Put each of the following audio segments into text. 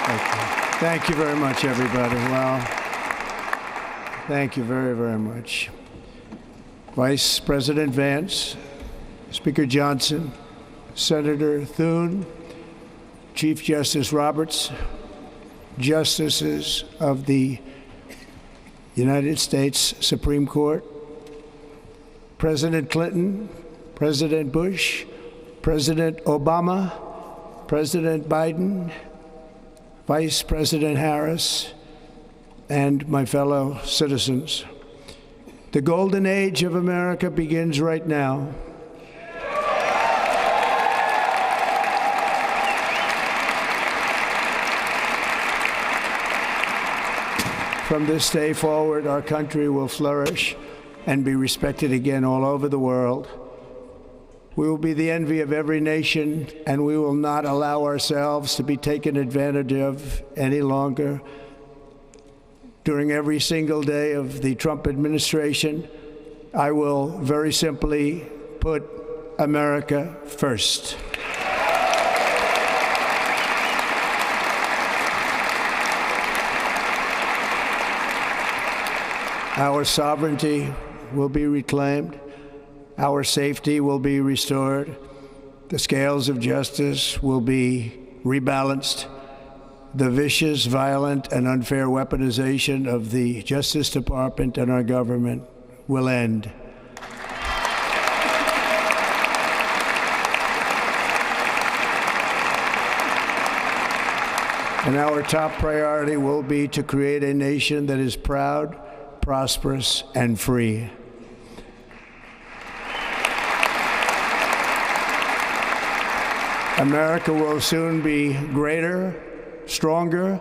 Thank you very much, everybody. Well, thank you very, very much. Vice President Vance, Speaker Johnson, Senator Thune, Chief Justice Roberts, Justices of the United States Supreme Court, President Clinton, President Bush, President Obama, President Biden, Vice President Harris, and my fellow citizens. The golden age of America begins right now. From this day forward, our country will flourish and be respected again all over the world. We will be the envy of every nation, and we will not allow ourselves to be taken advantage of any longer. During every single day of the Trump administration, I will very simply put America first. Our sovereignty will be reclaimed. Our safety will be restored. The scales of justice will be rebalanced. The vicious, violent, and unfair weaponization of the Justice Department and our government will end. And our top priority will be to create a nation that is proud, prosperous, and free. America will soon be greater, stronger,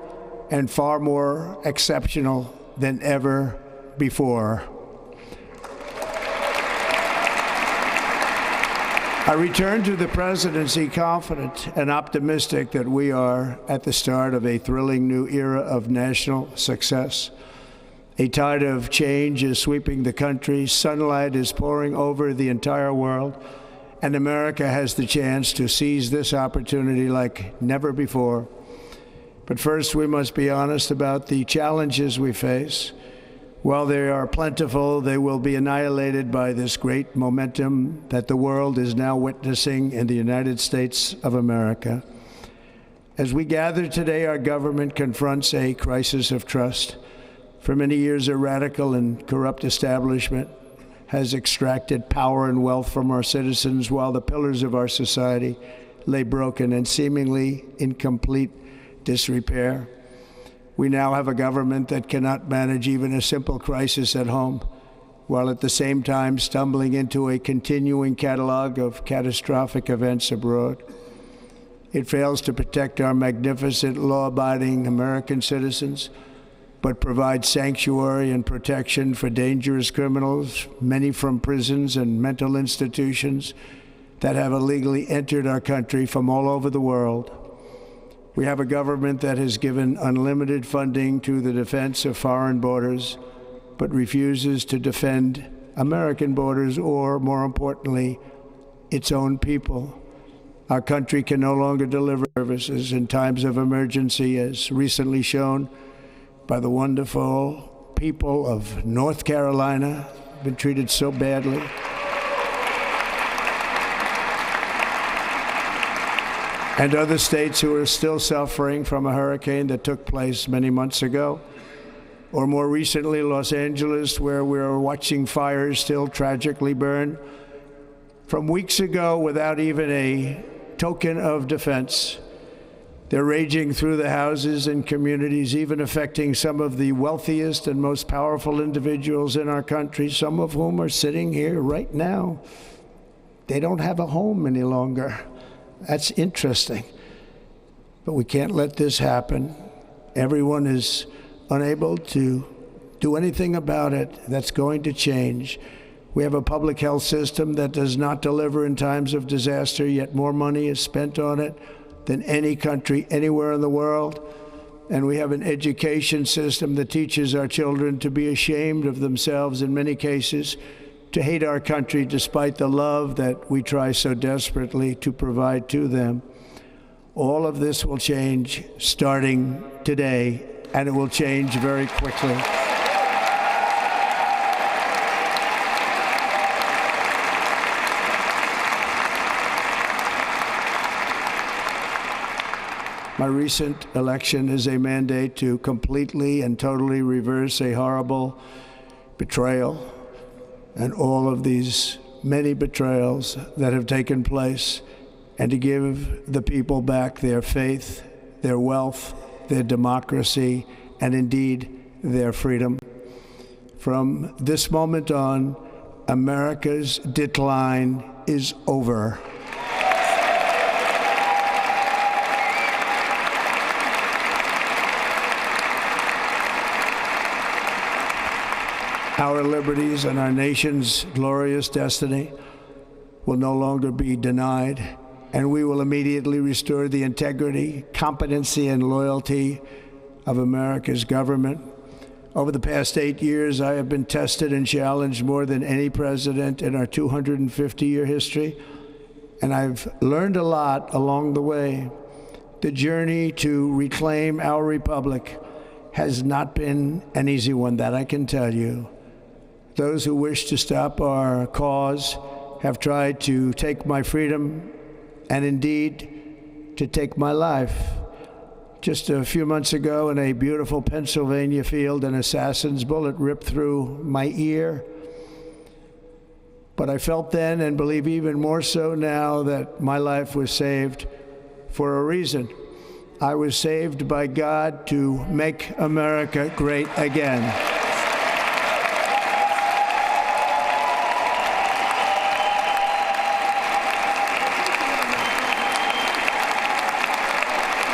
and far more exceptional than ever before. I return to the presidency confident and optimistic that we are at the start of a thrilling new era of national success. A tide of change is sweeping the country, sunlight is pouring over the entire world, and America has the chance to seize this opportunity like never before. But first, we must be honest about the challenges we face. While they are plentiful, they will be annihilated by this great momentum that the world is now witnessing in the United States of America. As we gather today, our government confronts a crisis of trust. For many years, a radical and corrupt establishment has extracted power and wealth from our citizens while the pillars of our society lay broken and seemingly in complete disrepair. We now have a government that cannot manage even a simple crisis at home, while at the same time stumbling into a continuing catalog of catastrophic events abroad. It fails to protect our magnificent, law-abiding American citizens, but provides sanctuary and protection for dangerous criminals, many from prisons and mental institutions that have illegally entered our country from all over the world. We have a government that has given unlimited funding to the defense of foreign borders, but refuses to defend American borders or, more importantly, its own people. Our country can no longer deliver services in times of emergency, as recently shown by the wonderful people of North Carolina, been treated so badly. And other states who are still suffering from a hurricane that took place many months ago. Or more recently, Los Angeles, where we're watching fires still tragically burn from weeks ago without even a token of defense. They're raging through the houses and communities, even affecting some of the wealthiest and most powerful individuals in our country, some of whom are sitting here right now. They don't have a home any longer. That's interesting. But we can't let this happen. Everyone is unable to do anything about it. That's going to change. We have a public health system that does not deliver in times of disaster, yet more money is spent on it than any country anywhere in the world. And we have an education system that teaches our children to be ashamed of themselves in many cases, to hate our country despite the love that we try so desperately to provide to them. All of this will change starting today, and it will change very quickly. My recent election is a mandate to completely and totally reverse a horrible betrayal and all of these many betrayals that have taken place, and to give the people back their faith, their wealth, their democracy, and indeed their freedom. From this moment on, America's decline is over. Our liberties and our nation's glorious destiny will no longer be denied, and we will immediately restore the integrity, competency, and loyalty of America's government. Over the past 8 years, I have been tested and challenged more than any president in our 250-year history, and I've learned a lot along the way. The journey to reclaim our republic has not been an easy one, that I can tell you. Those who wish to stop our cause have tried to take my freedom and indeed to take my life. Just a few months ago in a beautiful Pennsylvania field, an assassin's bullet ripped through my ear. But I felt then, and believe even more so now, that my life was saved for a reason. I was saved by God to make America great again.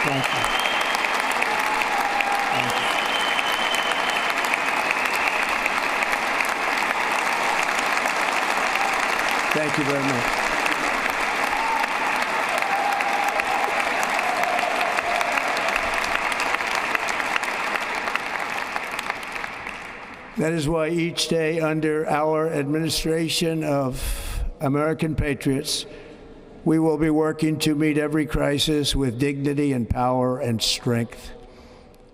Thank you. Thank you very much. That is why each day under our administration of American patriots, we will be working to meet every crisis with dignity and power and strength.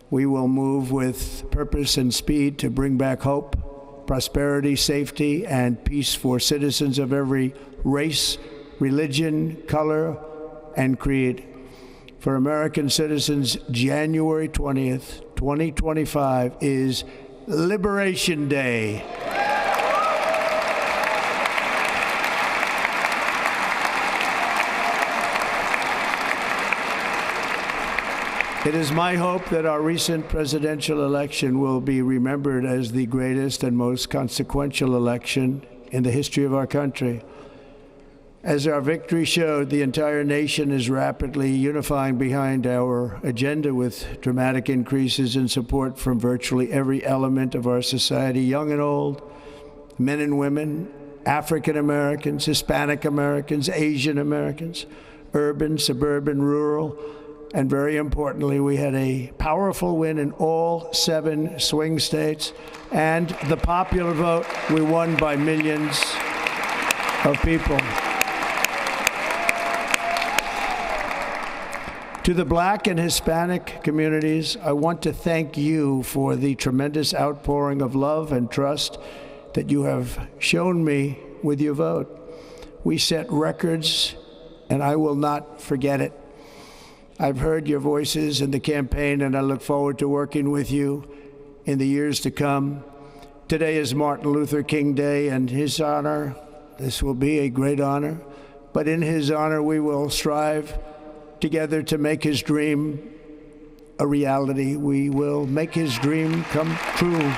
We will move with purpose and speed to bring back hope, prosperity, safety, and peace for citizens of every race, religion, color, and creed. For American citizens, January 20th, 2025 is Liberation Day. It is my hope that our recent presidential election will be remembered as the greatest and most consequential election in the history of our country. As our victory showed, the entire nation is rapidly unifying behind our agenda with dramatic increases in support from virtually every element of our society, young and old, men and women, African Americans, Hispanic Americans, Asian Americans, urban, suburban, rural. And very importantly, we had a powerful win in all 7 swing states. And the popular vote, we won by millions of people. To the Black and Hispanic communities, I want to thank you for the tremendous outpouring of love and trust that you have shown me with your vote. We set records, and I will not forget it. I've heard your voices in the campaign, and I look forward to working with you in the years to come. Today is Martin Luther King Day, and his honor, this will be a great honor, but in his honor we will strive together to make his dream a reality. We will make his dream come true.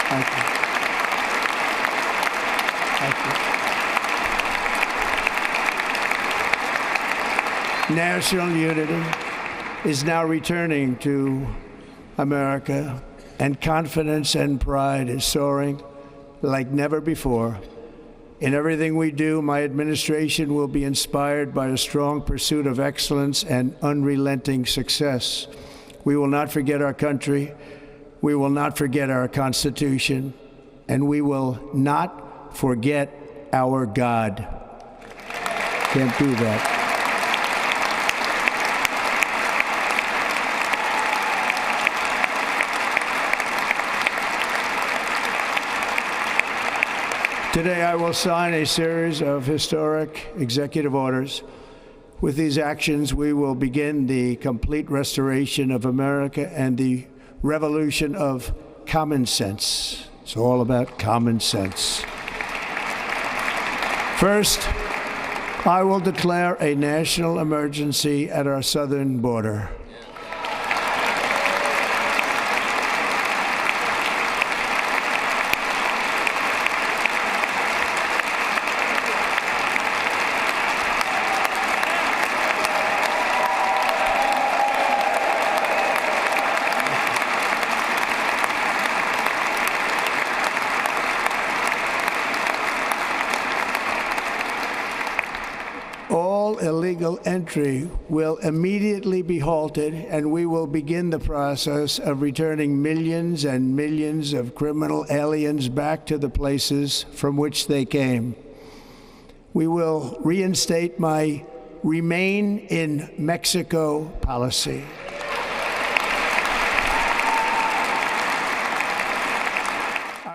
Thank you. Thank you. National unity is now returning to America, and confidence and pride is soaring like never before. In everything we do, my administration will be inspired by a strong pursuit of excellence and unrelenting success. We will not forget our country. We will not forget our Constitution, and we will not forget our God. Can't do that. Today, I will sign a series of historic executive orders. With these actions, we will begin the complete restoration of America and the revolution of common sense. It's all about common sense. First, I will declare a national emergency at our southern border. All illegal entry will immediately be halted, and we will begin the process of returning millions and millions of criminal aliens back to the places from which they came. We will reinstate my Remain in Mexico policy.